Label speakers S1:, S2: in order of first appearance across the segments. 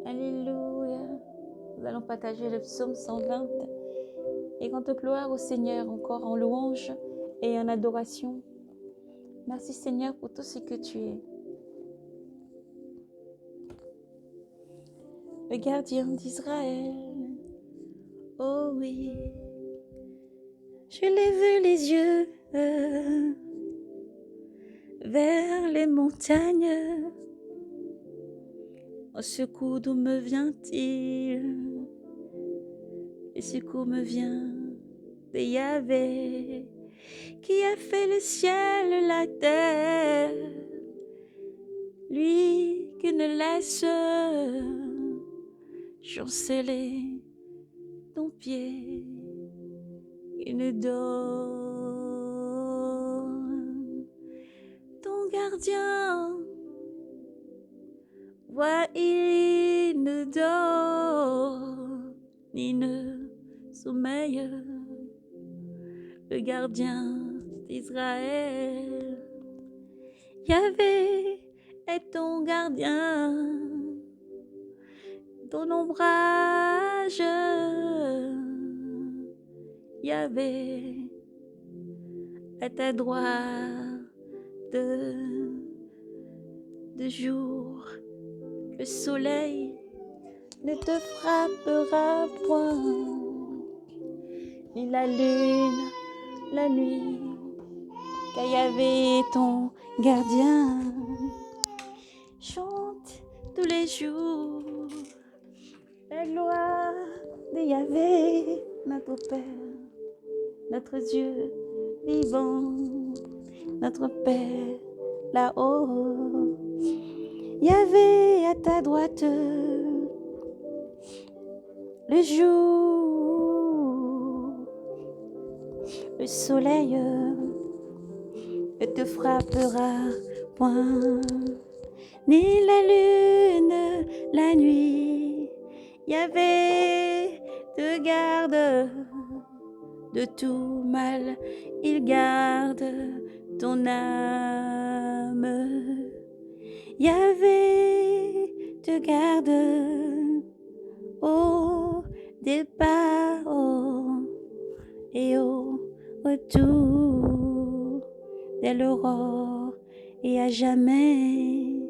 S1: Alléluia. Nous allons partager le psaume 120 et quant à gloire au Seigneur encore en louange et en adoration. Merci Seigneur pour tout ce que tu es. Le gardien d'Israël. Oh oui, je lève les yeux vers les montagnes. Au secours d'où me vient-il? Le secours me vient de Yahvé, qui a fait le ciel, la terre, lui qui ne laisse chanceler ton pied, qui ne donne ton gardien. Vois, il ne dort ni ne sommeille, le gardien d'Israël. Yahvé est ton gardien, ton ombrage. Yahvé à ta droite de jour. Le soleil ne te frappera point, ni la lune la nuit, car Yahvé est ton gardien. Chante tous les jours la gloire de Yahvé, notre Père, notre Dieu vivant, notre Père là-haut. Yahvé à ta droite, le jour, le soleil ne te frappera point, ni la lune la nuit. Yahvé te garde de tout mal, il garde ton âme. Yahvé te garde au départ et au retour, dès l'aurore et à jamais.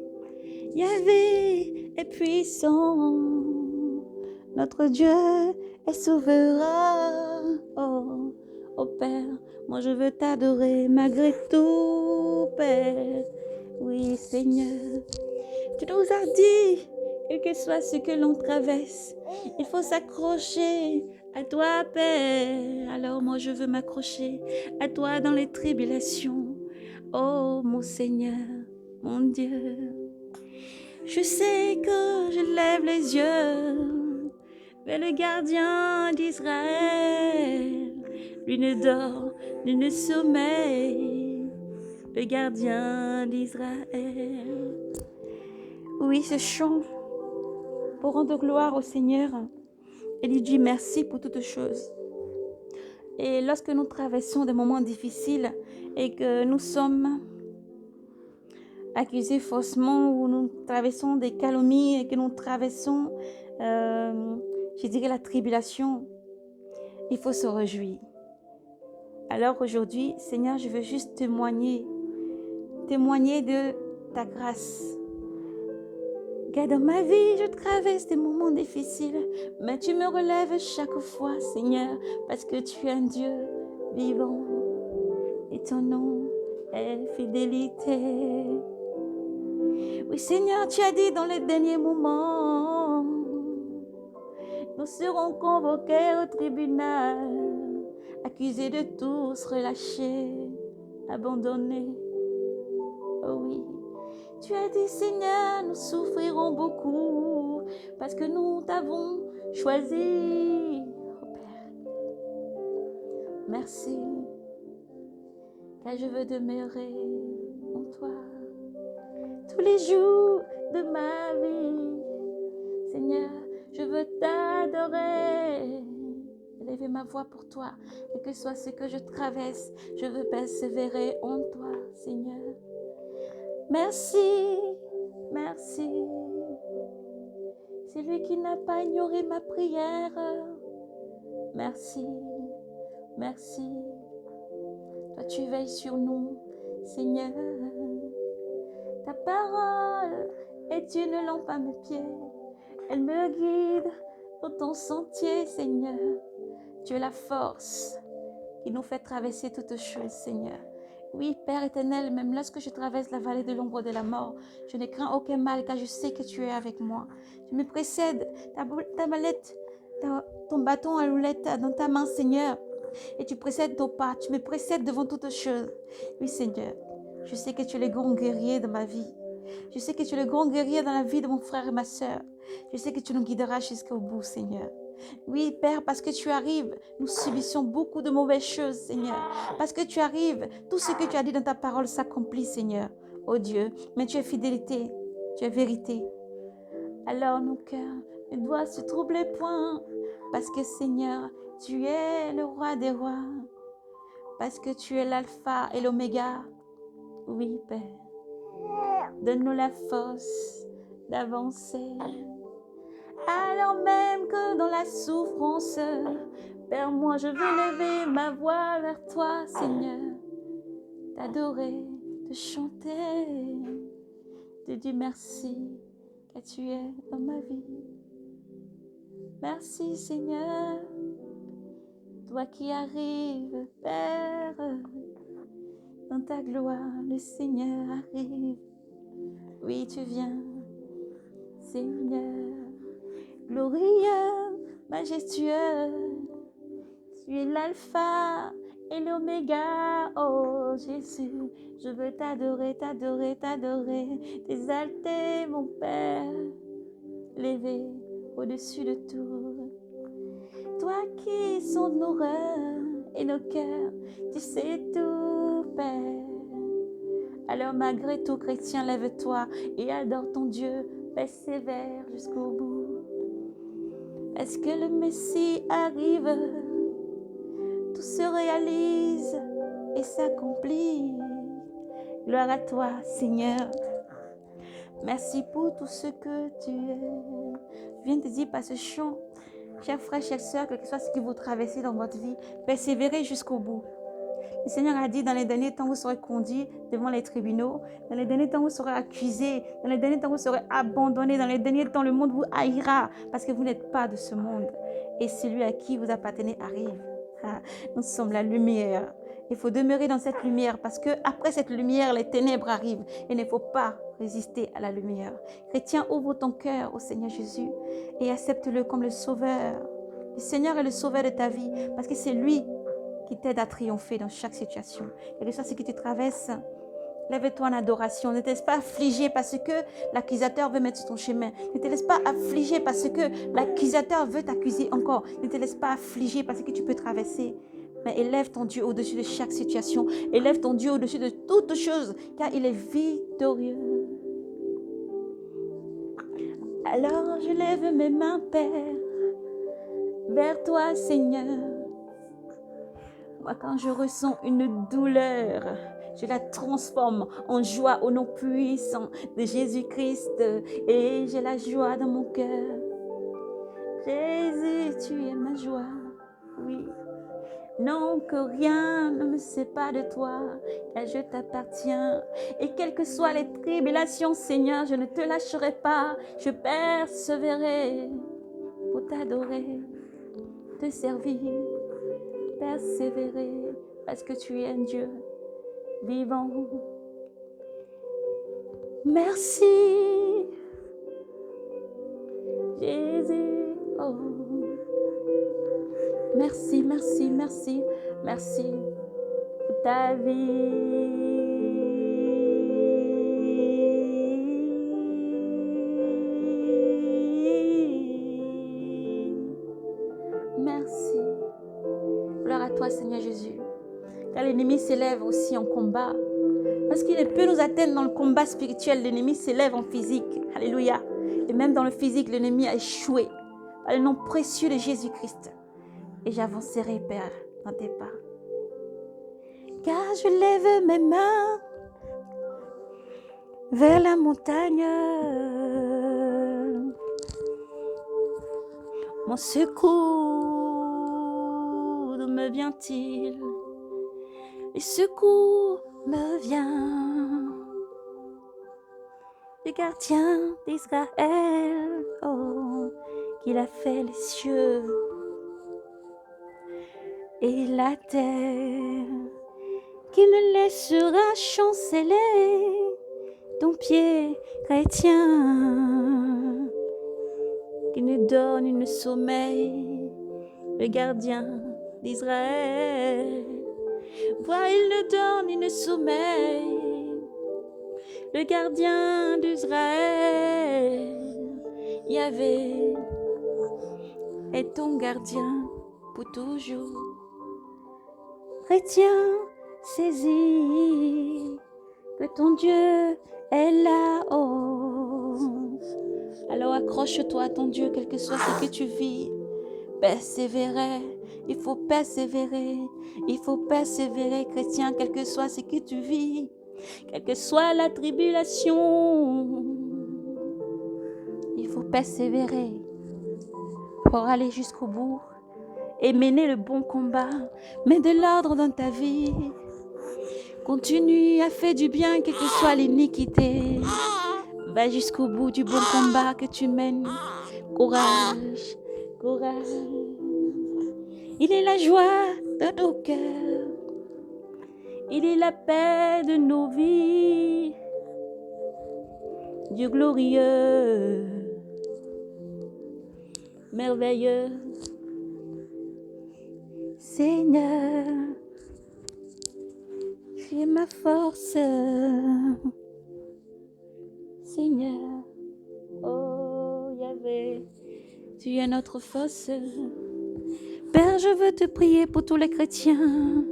S1: Yahvé est puissant, notre Dieu est souverain. Oh, oh Père, moi je veux t'adorer malgré tout, Père. Oui, Seigneur, tu nous as dit, quel que soit ce que l'on traverse, il faut s'accrocher à toi, Père. Alors moi, je veux m'accrocher à toi dans les tribulations. Oh, mon Seigneur, mon Dieu, je sais que je lève les yeux vers le gardien d'Israël. Lui ne dort, lui ne sommeille, le gardien d'Israël. Oui, ce chant pour rendre gloire au Seigneur et lui dire merci pour toutes choses. Et lorsque nous traversons des moments difficiles et que nous sommes accusés faussement ou nous traversons des calomnies et que nous traversons, je dirais, la tribulation, il faut se réjouir. Alors aujourd'hui, Seigneur, je veux juste témoigner de ta grâce. Car dans ma vie, je traverse des moments difficiles, mais tu me relèves chaque fois, Seigneur, parce que tu es un Dieu vivant et ton nom est fidélité. Oui, Seigneur, tu as dit dans les derniers moments, nous serons convoqués au tribunal, accusés de tous, relâchés, abandonnés. Oh oui. Tu as dit, Seigneur, nous souffrirons beaucoup parce que nous t'avons choisi. Oh Père, merci, car je veux demeurer en toi tous les jours de ma vie. Seigneur, je veux t'adorer, élever ma voix pour toi, et que soit ce que je traverse, je veux persévérer en toi, Seigneur. Merci, merci. C'est lui qui n'a pas ignoré ma prière. Merci, merci. Toi, tu veilles sur nous, Seigneur. Ta parole est une lampe à mes pieds. Elle me guide dans ton sentier, Seigneur. Tu es la force qui nous fait traverser toutes choses, Seigneur. Oui, Père éternel, même lorsque je traverse la vallée de l'ombre de la mort, je ne crains aucun mal car je sais que tu es avec moi. Tu me précèdes, ta mallette, ton bâton à roulette dans ta main, Seigneur. Et tu précèdes nos pas, tu me précèdes devant toutes choses. Oui, Seigneur, je sais que tu es le grand guerrier de ma vie. Je sais que tu es le grand guerrier dans la vie de mon frère et ma soeur. Je sais que tu nous guideras jusqu'au bout, Seigneur. Oui, Père, parce que tu arrives, nous subissons beaucoup de mauvaises choses, Seigneur. Parce que tu arrives, tout ce que tu as dit dans ta parole s'accomplit, Seigneur. Oh Dieu, mais tu es fidélité, tu es vérité. Alors nos cœurs ne doivent se troubler point, parce que, Seigneur, tu es le roi des rois, parce que tu es l'alpha et l'oméga. Oui, Père, donne-nous la force d'avancer. Alors même que dans la souffrance, Père, moi je veux lever ma voix vers toi, Seigneur, t'adorer, te chanter, te dire merci, car tu es dans ma vie. Merci, Seigneur, toi qui arrives, Père, dans ta gloire, le Seigneur arrive. Oui, tu viens, Seigneur, glorieux, majestueux. Tu es l'alpha et l'oméga, oh Jésus. Je veux t'adorer, t'adorer, t'adorer, t'exalter, mon Père, l'élever au-dessus de tout. Toi qui sondes nos reins et nos cœurs, tu sais tout, Père. Alors malgré tout, chrétien, lève-toi et adore ton Dieu, persévère jusqu'au bout. Est-ce que le Messie arrive? Tout se réalise et s'accomplit. Gloire à toi, Seigneur. Merci pour tout ce que tu es. Je viens de te dire par ce chant, chers frères, chères sœurs, quel que soit ce que vous traversez dans votre vie, persévérez jusqu'au bout. Le Seigneur a dit, dans les derniers temps, vous serez conduits devant les tribunaux. Dans les derniers temps, vous serez accusés. Dans les derniers temps, vous serez abandonnés. Dans les derniers temps, le monde vous haïra parce que vous n'êtes pas de ce monde. Et celui à qui vous appartenez arrive. Ah, nous sommes la lumière. Il faut demeurer dans cette lumière parce que après cette lumière, les ténèbres arrivent. Il ne faut pas résister à la lumière. Chrétien, ouvre ton cœur au Seigneur Jésus et accepte-le comme le sauveur. Le Seigneur est le sauveur de ta vie parce que c'est lui qui t'aide à triompher dans chaque situation. Quel que soit ce que tu traverses, lève-toi en adoration. Ne te laisse pas affliger parce que l'accusateur veut mettre sur ton chemin. Ne te laisse pas affliger parce que l'accusateur veut t'accuser encore. Ne te laisse pas affliger parce que tu peux traverser. Mais élève ton Dieu au-dessus de chaque situation. Élève ton Dieu au-dessus de toutes choses, car il est victorieux. Alors je lève mes mains, Père, vers toi, Seigneur. Moi, quand je ressens une douleur, je la transforme en joie au nom puissant de Jésus-Christ. Et j'ai la joie dans mon cœur. Jésus, tu es ma joie. Oui. Non, que rien ne me sépare de toi, car je t'appartiens. Et quelles que soient les tribulations, Seigneur, je ne te lâcherai pas. Je persévérerai pour t'adorer, te servir. Persévérer parce que tu es un Dieu vivant. Merci, Jésus. Oh. Merci, merci, merci, merci pour ta vie. Merci. Gloire à toi, Seigneur Jésus. Car l'ennemi s'élève aussi en combat. Parce qu'il ne peut nous atteindre dans le combat spirituel. L'ennemi s'élève en physique. Alléluia. Et même dans le physique, l'ennemi a échoué. Par le nom précieux de Jésus-Christ. Et j'avancerai, Père, dans tes pas. Car je lève mes mains vers la montagne. Mon secours d'où me vient-il? Le secours me vient du gardien d'Israël, oh, qu'il a fait les cieux et la terre, qui ne laissera chanceler ton pied chrétien, qui ne donne une sommeil, le gardien d'Israël. Vois, il ne donne une sommeil, le gardien d'Israël. Yahvé est ton gardien pour toujours. Chrétien, saisis que ton Dieu est là-haut. Alors accroche-toi à ton Dieu, quel que soit ce que tu vis. Persévérer, il faut persévérer. Il faut persévérer, chrétien, quel que soit ce que tu vis. Quelle que soit la tribulation, il faut persévérer pour aller jusqu'au bout et mener le bon combat. Mets de l'ordre dans ta vie. Continue à faire du bien, quelle que soit l'iniquité. Va jusqu'au bout du bon combat que tu mènes. Courage, courage. Il est la joie de nos cœurs. Il est la paix de nos vies. Dieu glorieux, merveilleux, Seigneur, tu es ma force, Seigneur, oh Yahvé, tu es notre force. Père, je veux te prier pour tous les chrétiens,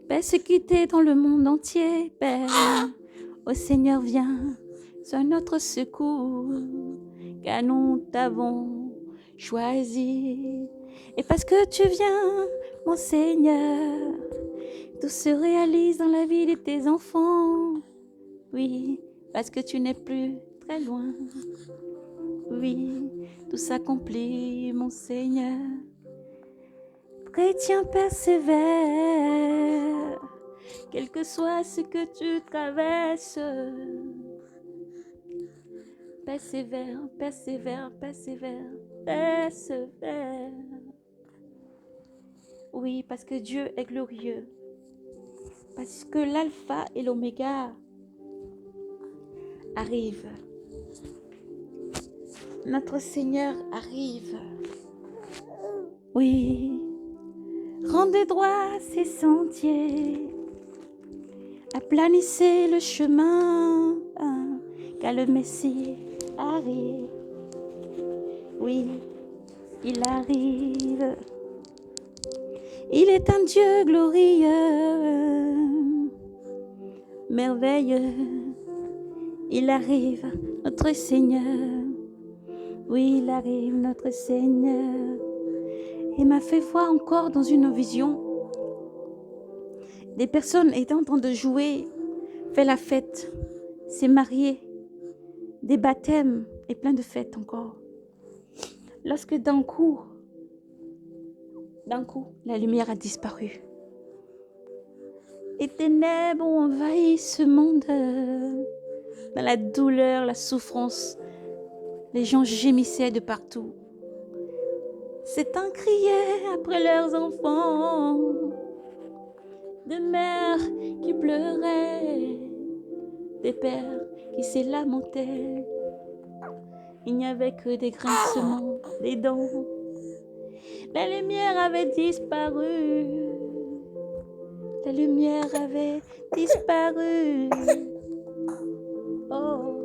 S1: Père, ceux qui étaient dans le monde entier, Père, oh Seigneur, viens, sois notre secours, car nous t'avons choisi. Et parce que tu viens, mon Seigneur, tout se réalise dans la vie de tes enfants. Oui, parce que tu n'es plus très loin. Oui, tout s'accomplit, mon Seigneur. Chrétien, persévère, quel que soit ce que tu traverses. Persévère, persévère, persévère, persévère. Oui, parce que Dieu est glorieux. Parce que l'alpha et l'oméga arrivent. Notre Seigneur arrive. Oui. Rendez droit ses sentiers. Aplanissez le chemin. Car le Messie arrive. Oui, il arrive. Il est un Dieu glorieux, merveilleux. Il arrive, notre Seigneur. Oui, il arrive, notre Seigneur. Il m'a fait voir encore dans une vision des personnes étaient en train de jouer, faire la fête, s'est mariés, des baptêmes et plein de fêtes encore. Lorsque d'un coup, la lumière a disparu. Les ténèbres ont envahi ce monde. Dans la douleur, la souffrance, les gens gémissaient de partout. Certains criaient après leurs enfants, de mères qui pleuraient, des pères qui se lamentaient. Il n'y avait que des grincements, des dents. La lumière avait disparu. La lumière avait disparu. Oh,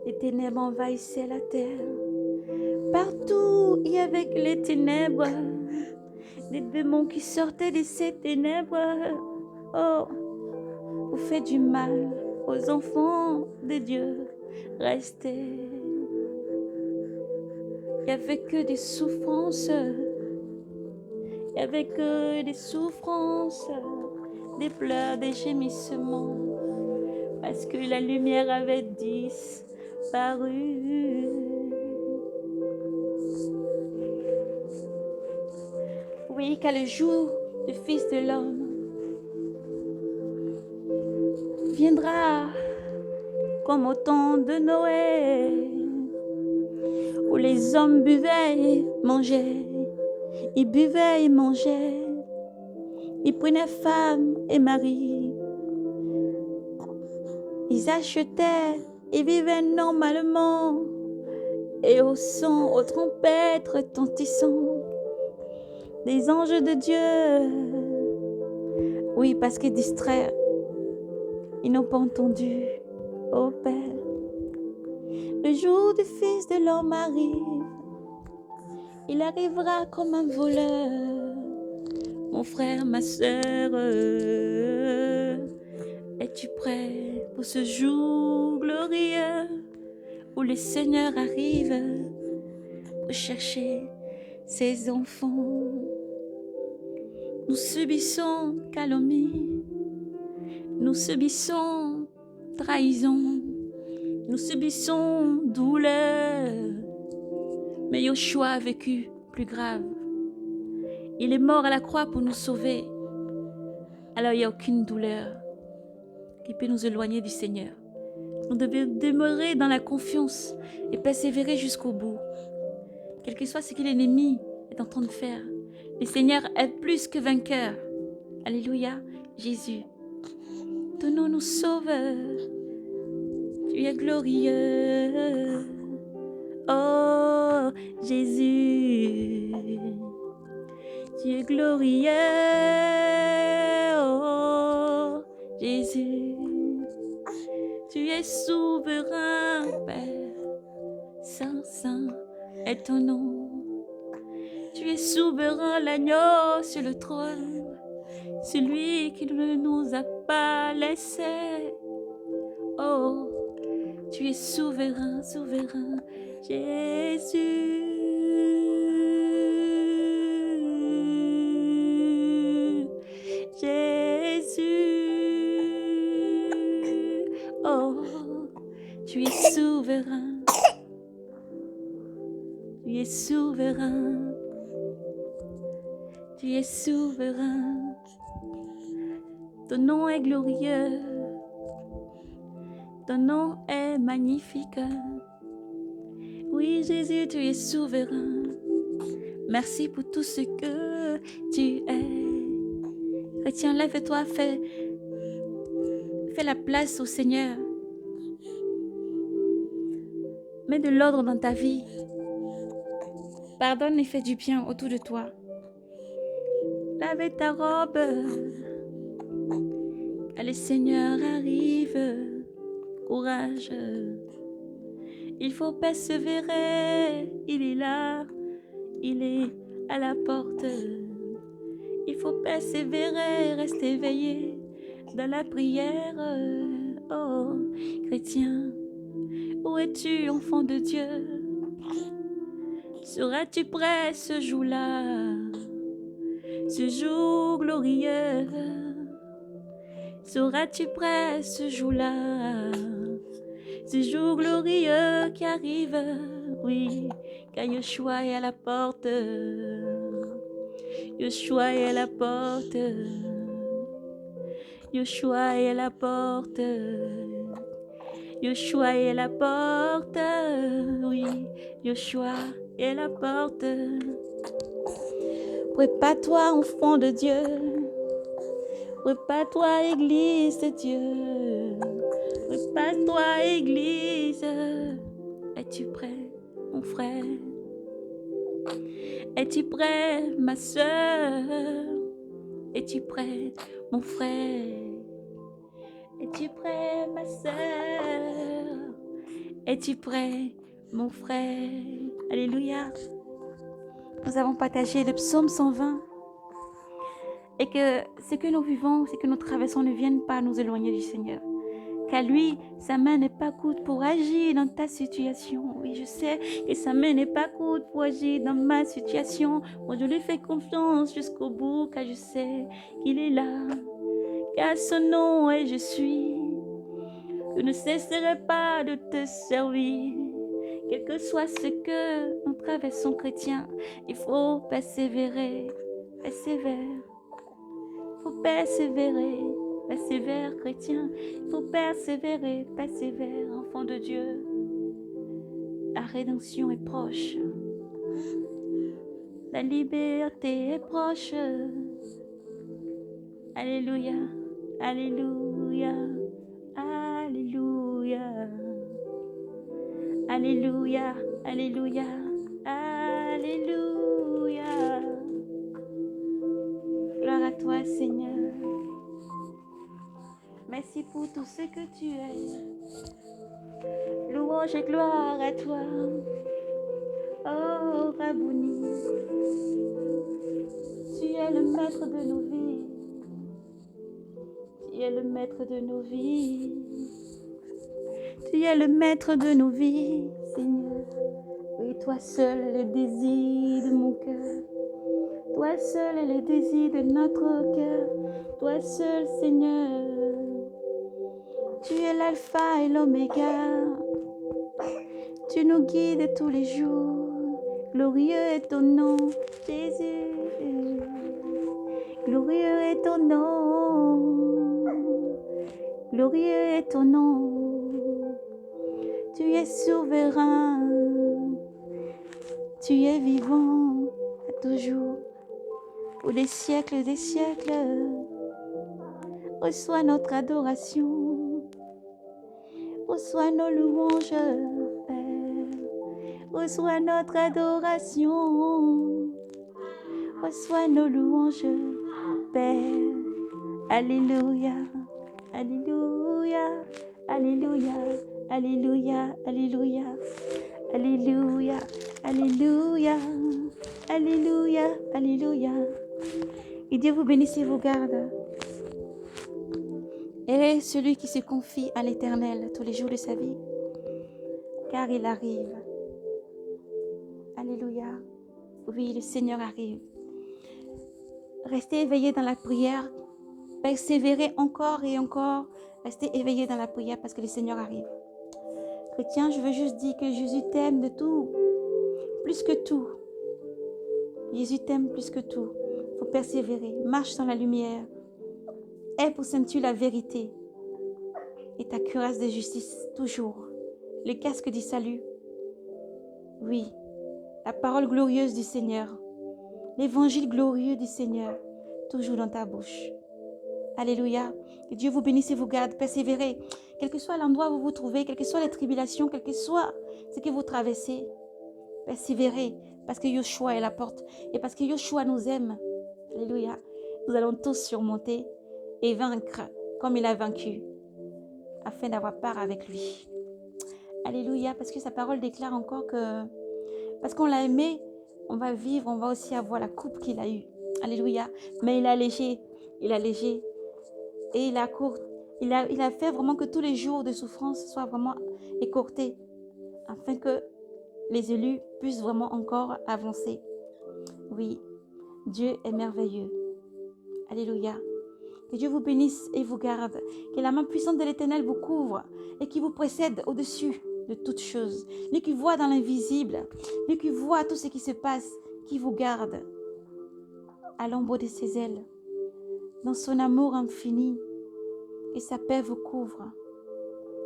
S1: les ténèbres envahissaient la terre. Partout, il y avait que les ténèbres. Des démons qui sortaient de ces ténèbres. Oh, vous faites du mal aux enfants de Dieu. Restez. Il n'y avait que des souffrances. Il n'y avait que des souffrances, des pleurs, des gémissements. Parce que la lumière avait disparu. Oui, car le jour du Fils de l'homme viendra comme au temps de Noé, où les hommes buvaient et mangeaient. Ils buvaient et mangeaient. Ils prenaient femme et mari. Ils achetaient et vivaient normalement. Et au son, aux trompettes retentissant, des anges de Dieu. Oui, parce qu'ils distraient. Ils n'ont pas entendu. Ô Père, le jour du Fils de l'homme arrive. Il arrivera comme un voleur. Mon frère, ma sœur, es-tu prêt pour ce jour glorieux où le Seigneur arrive pour chercher ses enfants? Nous subissons calomnie, nous subissons trahison, nous subissons douleur. Mais Yoshua a vécu plus grave. Il est mort à la croix pour nous sauver. Alors il n'y a aucune douleur qui peut nous éloigner du Seigneur. Nous devons demeurer dans la confiance et persévérer jusqu'au bout. Quel que soit ce que l'ennemi est en train de faire, le Seigneur est plus que vainqueur. Alléluia, Jésus. Ton nom nous sauve. Tu es glorieux. Oh, Jésus. Tu es glorieux. Oh, Jésus. Tu es souverain, Père. Saint, saint est ton nom. Tu es souverain, l'agneau sur le trône. Celui qui ne nous a pas laissés. Oh, tu es souverain, souverain, Jésus. Jésus. Oh, tu es souverain. Tu es souverain. Tu es souverain. Ton nom est glorieux. Ton nom est magnifique. Oui, Jésus, tu es souverain. Merci pour tout ce que tu es. Chrétien, lève-toi, fais la place au Seigneur. Mets de l'ordre dans ta vie. Pardonne et fais du bien autour de toi. Lave ta robe. Que le Seigneur arrive. Courage. Il faut persévérer. Il est là. Il est à la porte. Il faut persévérer, rester éveillé dans la prière. Oh, chrétien, où es-tu, enfant de Dieu? Seras-tu prêt ce jour-là? Ce jour glorieux. Seras-tu prêt ce jour-là? Ce jour glorieux qui arrive. Oui, car Yeshua est à la porte. Yeshua est à la porte. Yeshua est à la porte. Yeshua est à la porte. Oui, Yeshua est à la porte. Prépare-toi, enfant de Dieu. Prépare-toi, Église de Dieu. Prépare-toi, Église. Es-tu prêt, mon frère? Es-tu prêt, ma sœur? Es-tu prêt, mon frère? Es-tu prêt, ma sœur? Es-tu prêt, mon frère? Alléluia. Nous avons partagé le psaume 120. Et que ce que nous vivons, ce que nous traversons ne vienne pas nous éloigner du Seigneur. Car lui, sa main n'est pas courte pour agir dans ta situation. Oui, je sais que sa main n'est pas courte pour agir dans ma situation. Moi, je lui fais confiance jusqu'au bout, car je sais qu'il est là. Car son nom est je suis. Je ne cesserai pas de te servir. Quel que soit ce que nous traversons, chrétiens, il faut persévérer. persévère. Faut persévérer, persévère chrétien. Faut persévérer, persévère enfant de Dieu. La rédemption est proche. La liberté est proche. Alléluia, alléluia, alléluia. Alléluia, alléluia, alléluia. Gloire à toi, Seigneur. Merci pour tout ce que tu es. Louange et gloire à toi. Oh, Rabouni. Tu es le maître de nos vies. Tu es le maître de nos vies. Tu es le maître de nos vies, Seigneur. Oui, toi seul est le désir de mon cœur. Toi seul est le désir de notre cœur. Toi seul, Seigneur. Tu es l'alpha et l'oméga. Tu nous guides tous les jours. Glorieux est ton nom, Jésus. Glorieux est ton nom. Glorieux est ton nom. Tu es souverain. Tu es vivant à toujours. Pour des siècles, reçois notre adoration, reçois nos louanges, Père, reçois notre adoration, reçois nos louanges, Père. Alléluia, alléluia, alléluia, alléluia, alléluia, alléluia, alléluia, alléluia, alléluia. Et Dieu vous bénisse et vous garde. Elle est celui qui se confie à l'Éternel tous les jours de sa vie, car il arrive. Alléluia. Oui, le Seigneur arrive. Restez éveillés dans la prière. Persévérez encore et encore. Restez éveillés dans la prière parce que le Seigneur arrive. Chrétien, je veux juste dire que Jésus t'aime de tout, plus que tout. Jésus t'aime plus que tout. Il faut persévérer. Marche dans la lumière. Aie pour ceinture la vérité et ta cuirasse de justice toujours. Le casque du salut. Oui, la parole glorieuse du Seigneur. L'évangile glorieux du Seigneur. Toujours dans ta bouche. Alléluia. Que Dieu vous bénisse et vous garde. Persévérez. Quel que soit l'endroit où vous vous trouvez, quelles que soient les tribulations, quel que soit ce que vous traversez, persévérez. Parce que Yeshua est la porte. Et parce que Yeshua nous aime. Alléluia. Nous allons tous surmonter et vaincre comme il a vaincu, afin d'avoir part avec lui. Alléluia, parce que sa parole déclare encore que, parce qu'on l'a aimé, on va vivre, on va aussi avoir la coupe qu'il a eue. Alléluia, mais il a allégé, et il a fait vraiment que tous les jours de souffrance soient vraiment écourtés, afin que les élus puissent vraiment encore avancer. Oui, Dieu est merveilleux. Alléluia. Que Dieu vous bénisse et vous garde. Que la main puissante de l'Éternel vous couvre et qui vous précède au-dessus de toutes choses. Lui qui voit dans l'invisible, lui qui voit tout ce qui se passe, qui vous garde à l'ombre de ses ailes, dans son amour infini, et sa paix vous couvre.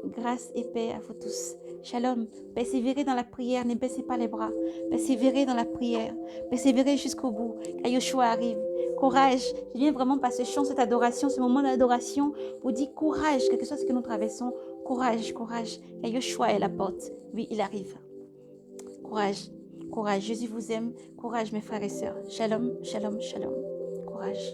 S1: Grâce et paix à vous tous. Shalom. Persévérez dans la prière, ne baissez pas les bras. Persévérez dans la prière. Persévérez jusqu'au bout, car Yeshua arrive. Courage. Je viens vraiment par ce chant, cette adoration, ce moment d'adoration, vous dit courage, quel que soit ce que nous traversons. Courage, courage, car Yeshua est la porte. Oui, il arrive. Courage, courage. Jésus vous aime. Courage, mes frères et sœurs. Shalom, shalom, shalom. Courage.